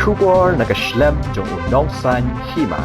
Shubor nakaslem jong unong san Hima.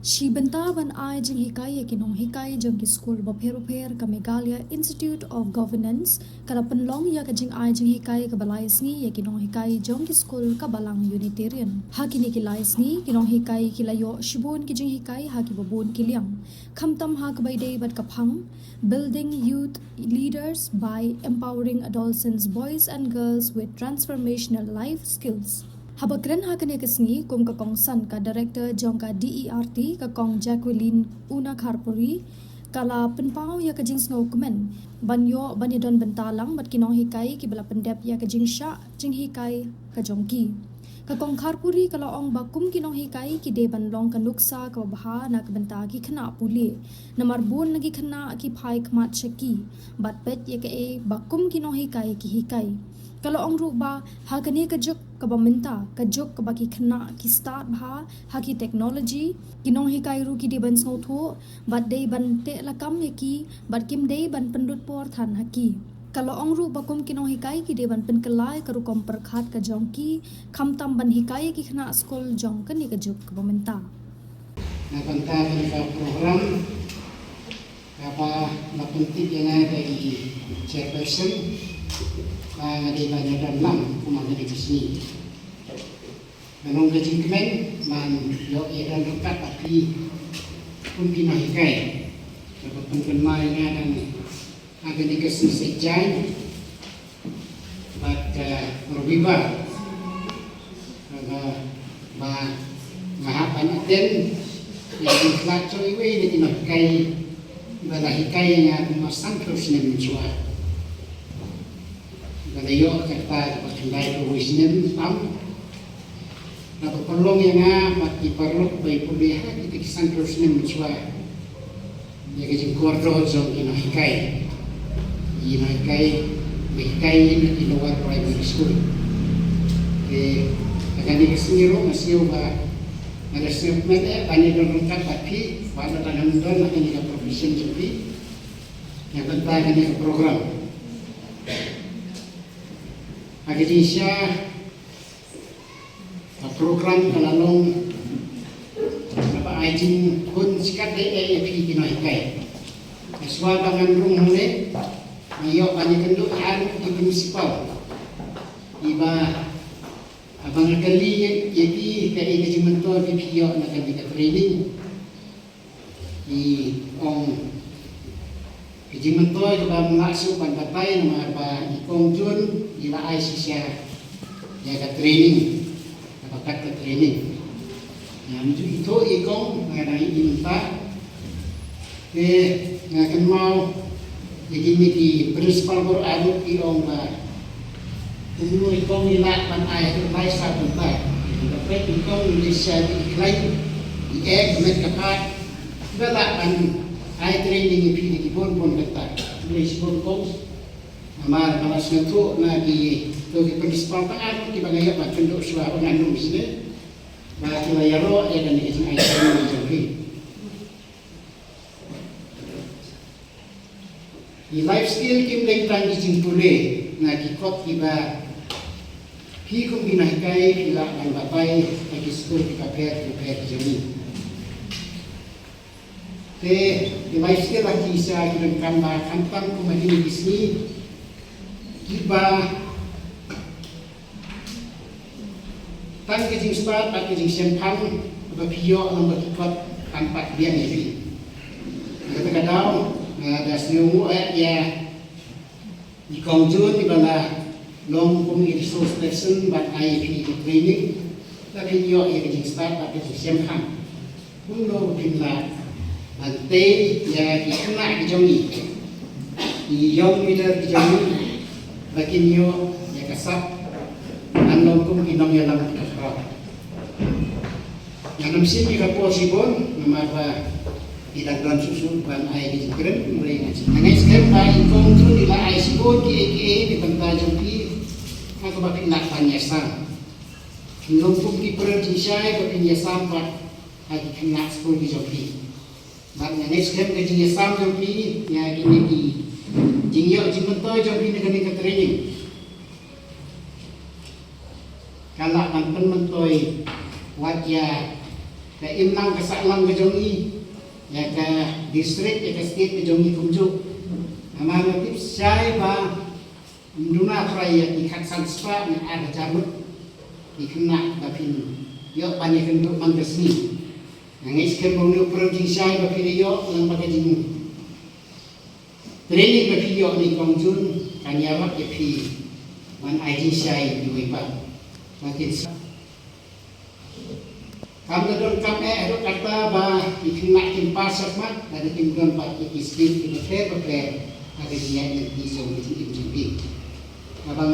Shi benta ban ai Jinghikai ki Nonghikai jong ki school ba pher ka Meghalaya Institute of Governance kala penlong ya ka jing ai Jinghikai ka balaisni ya ki Nonghikai jong ki school ka Balang Unitarian hakini ki laisni ki Nonghikai ki layo shibun ki Jinghikai ha ki babun ki liang khamtam ha ka baide bat ka phang building youth leaders by empowering adolescents boys and girls with transformational life skills. Habagren hakane kesni kum ka kong san ka director jong ka DERT ka kong Jacqueline Una Kharpuri kala penpau ya ka jing snow kumen banyo banyadon bentalang bat kinong hikai ki bala pendep ya ka jing sha jing hikai ka jongki ka kong Kharpuri kala ong bakum kinong hikai ki de ban long ka nuksa ka baha na ka benta ki khna puli namar bun lagi khna ki phai khmat chaki bat pet ya ka e bakum kinong hikai ki hikai kalau ong ruba hakane ka juk ka Mynta ka juk ka baki Khynnah ki start bha haki technology kinong hikai ru ki de ban snow tho bat dei ban te lakam yaki bat kim dei ban pendut por than haki kalau ong ru bakum kinong hikai ki de ban pen kelai ka ru kom perkhat ka jongki khamtam ban hikai ki Khynnah school jong ka ni ka juk ka Mynta na banta ka program apa na penting yang ada di chairperson nga di banyak dalam kumang di sini. Menung kejingkemen man yo edan rekat tapi pun Nonghikai. Dapat penkenal nga dan agen di kesini sejai. Bat berubah. Ma mahapan aten yang kelacau iwe di Nonghikai. Balahikai nga kumasang terus na mencuat. Kalayo kata pakilai provisionen pam na perlong yang mati perlu bayi puliha kita kisan terus mencuba ya kejeng kordo jong Nonghikai di luar primary school ke akan dikesini masih ubah ada sebenarnya banyak lengkap tapi pada tangan don akan dika provision jadi yang penting akan dika program Indonesia program kalalong apa ajin kun sikat AAP di Nonghikai aswa bangan rung hule ayo banyak kenduk yang di municipal iba abang kali jadi dari kejementor di pihak nak di training di ong kejementor juga mengaksud pantai nama apa ikong jun ila ai sisya jaga training bakat ke training yang itu ikong mengenai Mynta ngakan mau jadi di principal beradu iong ba dulu ikong ila pan ai ke sa bentar dapat ikong Indonesia diklaim di met kapat bala pan ai training di pon bentar boleh sebut kong amar malas ngetuk na di principal taan di bagaya ba kenduk suah ngandung sini ba kila yaro ya dan di sini ai jadi di life skill kim dai tang di jingpule na di kot iba pi kum Nonghikai pila ang bapai bagi school di prepare jadi di life skill lagi saya kirim gambar kantang kumadi di sini iba tan kejing start at kejing sempang bapiyo ang bakikot kampat biang ini kadang-kadang ada semua ya di konjun di bala long kum resource person but IAP training tapi yo ya kejing start at kejing sempang pun lo pinla ante ya di Khynnah di jongi di young leader di jongi bagi niyo ya kasap anong kum kinong ya lang kasap yang namsin juga posibon nama idagdan susun ban ay di kren mulai ngaji nangai sekarang ba ikong tu dila ay sibon ki di pentajong ki ako ba pinakanyasang kinong kum ki perjisay ba pinyasang pat ay Khynnah school di joki bat nangai sekarang ke jinyasang joki ya gini di jingyo jimentoy joki dengan training Kalak kan penmentoi wat ya ke imnang ke saklang ke jongi ya ke distrik ya ke state ke jongi kumjuk. Nama motif saya ba menduna praya ikat sanspa ni ada cabut di Khynnah bapin yo banyak kenduk mangkesni. Yang iskem bonu proji saya bapin yo lang pakai jing training bapin yo ni kongjun kanyarak ya pi man ID saya di wipa. Makin kami don kami ada kata bah Khynnah kimpas sakmat ada timbulan pak iskin beker ada dia yang bisa menjadi abang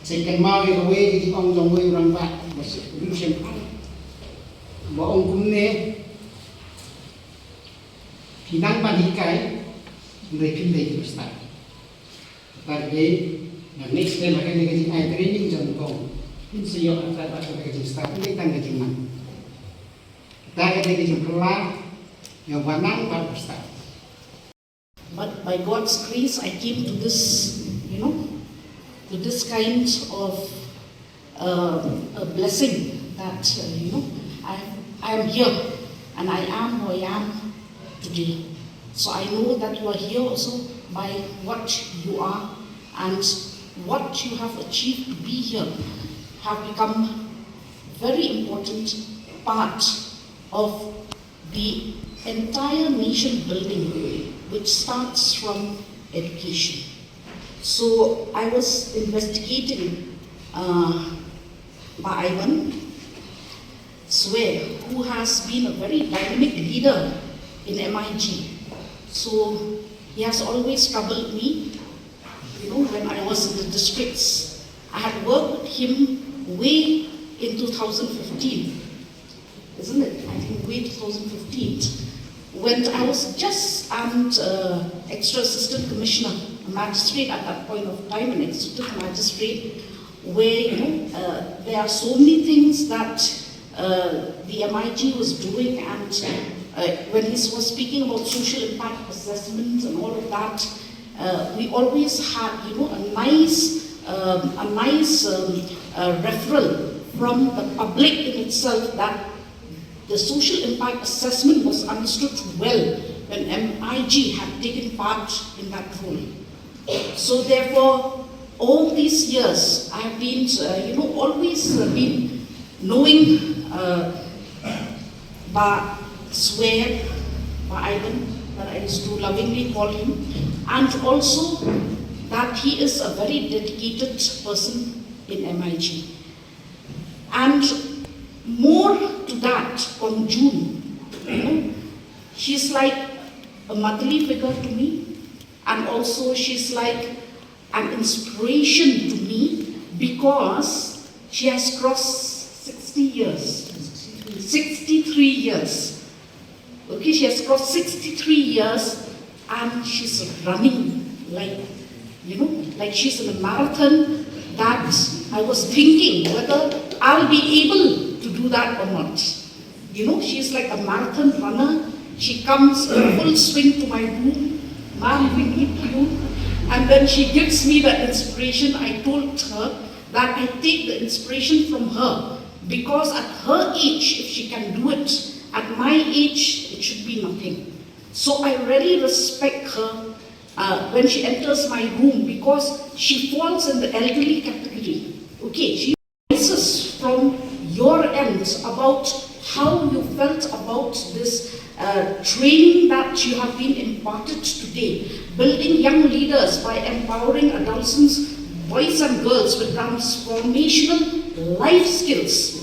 second mau yang away di ong jong way orang pak resolution baong kumne pinang panikai mereka itu start target dan next day mereka negatif air training jangkau ini siapa kata mereka start ini tangga cuman kita ada negatif kelar yang wanang baru start. But by God's grace, I came to this, to this kind of a blessing that, I am here and I am who I am today. So I know that you are here also by what you are and what you have achieved to be here have become very important part of the entire nation building, which starts from education. So I was investigating by Ivan Swear, who has been a very dynamic leader in MIG. So he has always troubled me, when I was in the districts. I had worked with him way in 2015, isn't it? I think way 2015. When I was just extra assistant commissioner, a magistrate at that point of time, an executive magistrate, where there are so many things that the MIG was doing, and when he was speaking about social impact assessments and all of that, we always had a nice referral from the public in itself that the social impact assessment was understood well when MIG had taken part in that role. So therefore, all these years, I have been, always been knowing Ba Swear, Ba Ivan, that I used to lovingly call him, and also that he is a very dedicated person in MIG. And more to that, on June, she's like a motherly figure to me, and also she's like an inspiration to me because she has crossed 60 years, 63 years. Okay, she has crossed 63 years and she's running like she's in a marathon that I was thinking whether I'll be able to do that or not. She's like a marathon runner. She comes in full swing to my room, "Ma'am, we need you." And then she gives me the inspiration. I told her that I take the inspiration from her because at her age, if she can do it, at my age, it should be nothing. So I really respect her when she enters my room because she falls in the elderly category. Okay, she answers from your end about how you felt about this training that you have been imparted today, building young leaders by empowering adolescents, boys and girls with transformational life skills,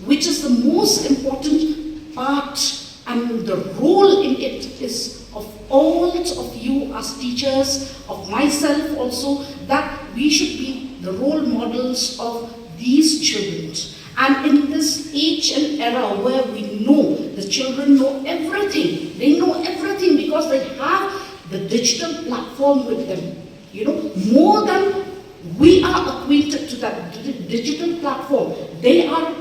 which is the most important part, and the role in it is of all of you as teachers, of myself also, that we should be the role models of these children. And in this age and era where we know the children know everything, they know everything because they have the digital platform with them. More than we are acquainted to that digital platform, they are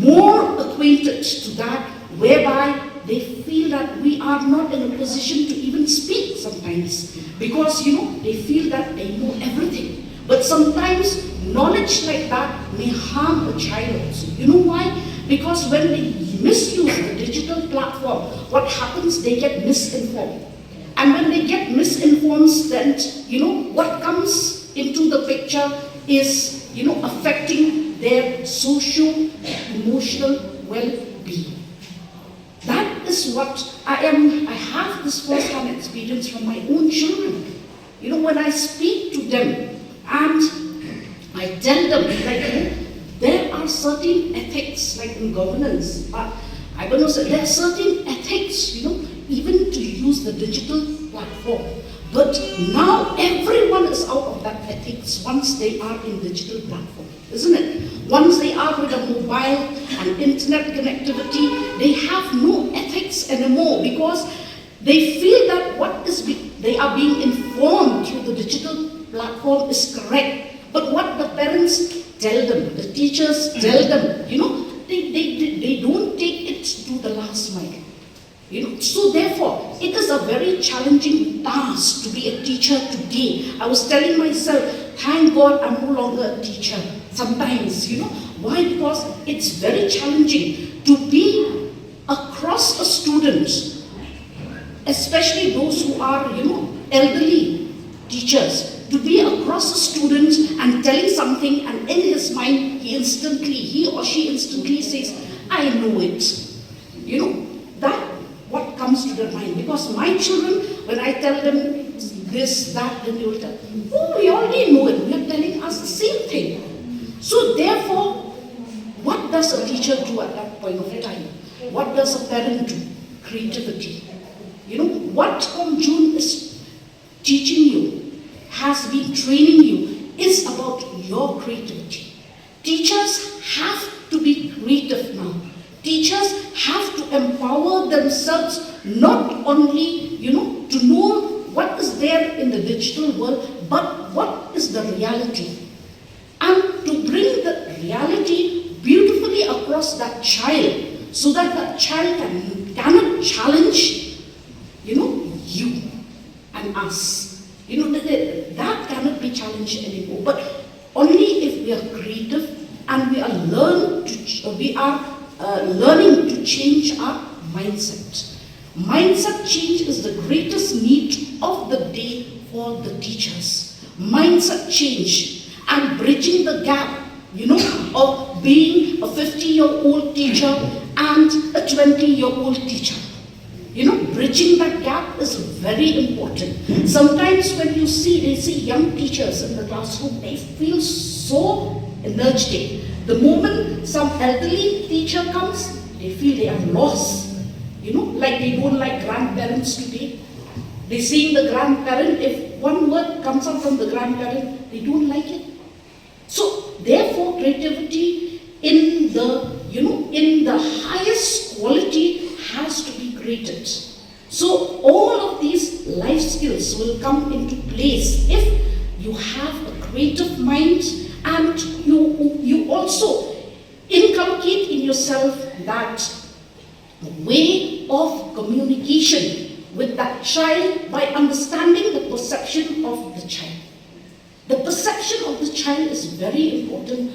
more acquainted to that, whereby they feel that we are not in a position to even speak sometimes because they feel that they know everything. But sometimes knowledge like that may harm a child also. You know why? Because when they misuse the digital platform, what happens? They get misinformed. And when they get misinformed, then, what comes into the picture is, affecting their socio-emotional well-being. That is what I have this first-hand experience from my own children. When I speak to them and I tell them, there are certain ethics, like in governance, but I will not say there are certain ethics, even to use the digital platform. But now everyone is out of that ethics once they are in digital platform, isn't it? Once they are with a mobile and internet connectivity, they have no ethics anymore because they feel that they are being informed through the digital platform is correct. But what the parents tell them, the teachers tell them, they don't take it to the last mile. So therefore, it is a very challenging task to be a teacher today. I was telling myself, thank God I'm no longer a teacher. Sometimes, why? Because it's very challenging to be across a student, especially those who are, elderly teachers, to be across a student and telling something, and in his mind, he or she instantly says, I know it. That what comes to their mind. Because my children, when I tell them this, that, then they will tell, oh, we already know it. We are telling us the same thing. So therefore, what does a teacher do at that point of time? What does a parent do? Creativity. What Om June is teaching you, has been training you, is about your creativity. Teachers have to be creative now. Teachers have to empower themselves not only, to know what is there in the digital world, but what is the reality. And to bring the reality beautifully across that child, so that that child cannot challenge, you and us. That cannot be challenged anymore. But only if we are creative and we are learning to change our mindset. Mindset change is the greatest need of the day for the teachers. Mindset change and bridging the gap, of being a 50-year-old teacher and a 20-year-old teacher. Bridging that gap is very important. Sometimes when they see young teachers in the classroom, they feel so energetic. The moment some elderly teacher comes, they feel they are lost. Like they don't like grandparents today. They see the grandparent, if one word comes out from the grandparent, they don't like it. So therefore, creativity in the highest quality has to be created. So all of these life skills will come into place if you have a creative mind and you also inculcate in yourself that way of communication with that child by understanding the perception of the child. The perception of the child is very important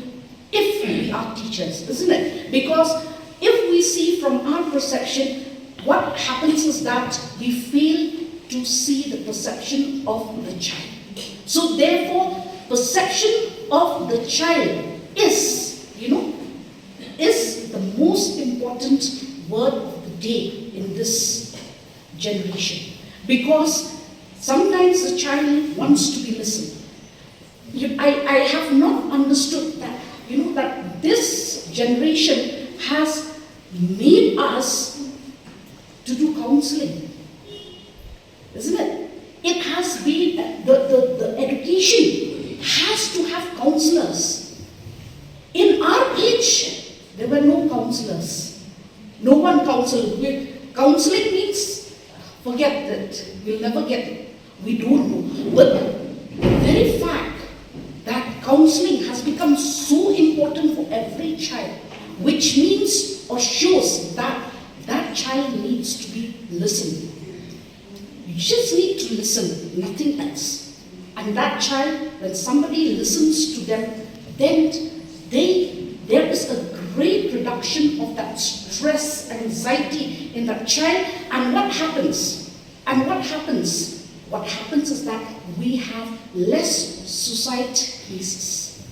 if we are teachers, isn't it? Because if we see from our perception, what happens is that we fail to see the perception of the child. So therefore, perception of the child is the most important word of the day in this generation. Because sometimes the child wants to be listened. I have not understood that, that this generation has made us to do counseling, isn't it? It has been, the education has to have counselors. In our age, there were no counselors. No one counseled. Counseling means, forget that, we'll never get it. We don't know. But the very fact that counseling has become so important for every child, which means or shows that that child needs to be listened. You just need to listen, nothing else. And that child, when somebody listens to them, then there is a great reduction of that stress, anxiety in that child. And what happens? What happens is that we have less suicide cases.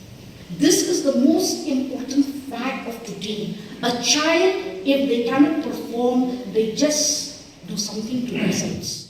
This is the most important fact of today. A child, if they cannot perform, they just do something to themselves.